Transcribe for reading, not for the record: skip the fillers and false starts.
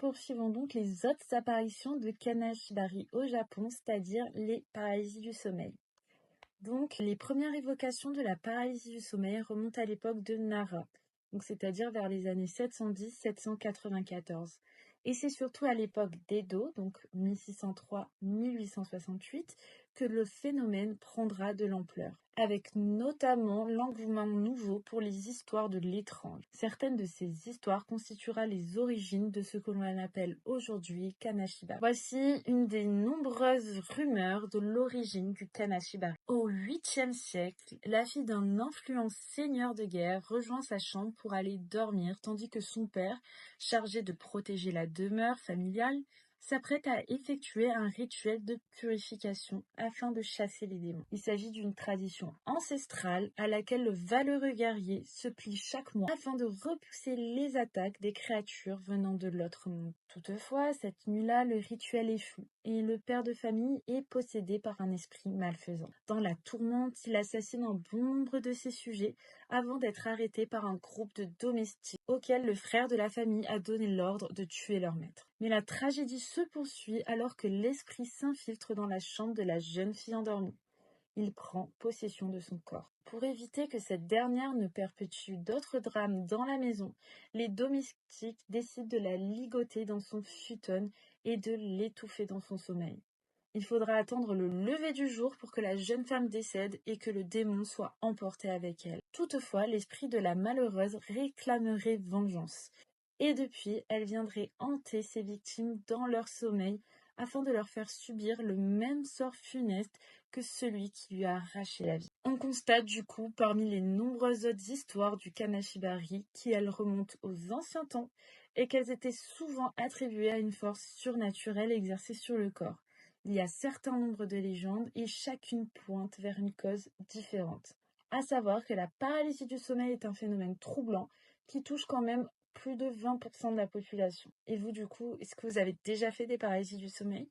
poursuivons donc les autres apparitions de Kanashibari au Japon, c'est-à-dire les paralysies du sommeil. Donc, les premières évocations de la paralysie du sommeil remontent à l'époque de Nara, donc c'est-à-dire vers les années 710-794. Et c'est surtout à l'époque d'Edo, donc 1603-1868, que le phénomène prendra de l'ampleur, avec notamment l'engouement nouveau pour les histoires de l'étrange. Certaines de ces histoires constituera les origines de ce que l'on appelle aujourd'hui Kanashibari. Voici une des nombreuses rumeurs de l'origine du Kanashibari. Au 8e siècle, la fille d'un influent seigneur de guerre rejoint sa chambre pour aller dormir, tandis que son père, chargé de protéger la demeure familiale, s'apprête à effectuer un rituel de purification afin de chasser les démons. Il s'agit d'une tradition ancestrale à laquelle le valeureux guerrier se plie chaque mois afin de repousser les attaques des créatures venant de l'autre monde. Toutefois, cette nuit-là, le rituel échoue et le père de famille est possédé par un esprit malfaisant. Dans la tourmente, il assassine un bon nombre de ses sujets avant d'être arrêté par un groupe de domestiques auquel le frère de la famille a donné l'ordre de tuer leur maître. Mais la tragédie se poursuit alors que l'esprit s'infiltre dans la chambre de la jeune fille endormie. Il prend possession de son corps. Pour éviter que cette dernière ne perpétue d'autres drames dans la maison, les domestiques décident de la ligoter dans son futon et de l'étouffer dans son sommeil. Il faudra attendre le lever du jour pour que la jeune femme décède et que le démon soit emporté avec elle. Toutefois, l'esprit de la malheureuse réclamerait vengeance. Et depuis, elle viendrait hanter ses victimes dans leur sommeil afin de leur faire subir le même sort funeste que celui qui lui a arraché la vie. On constate du coup parmi les nombreuses autres histoires du Kanashibari qu'elles remontent aux anciens temps et qu'elles étaient souvent attribuées à une force surnaturelle exercée sur le corps. Il y a certain nombre de légendes et chacune pointe vers une cause différente. À savoir que la paralysie du sommeil est un phénomène troublant qui touche quand même plus de 20% de la population. Et vous, du coup, est-ce que vous avez déjà fait des paralysies du sommeil ?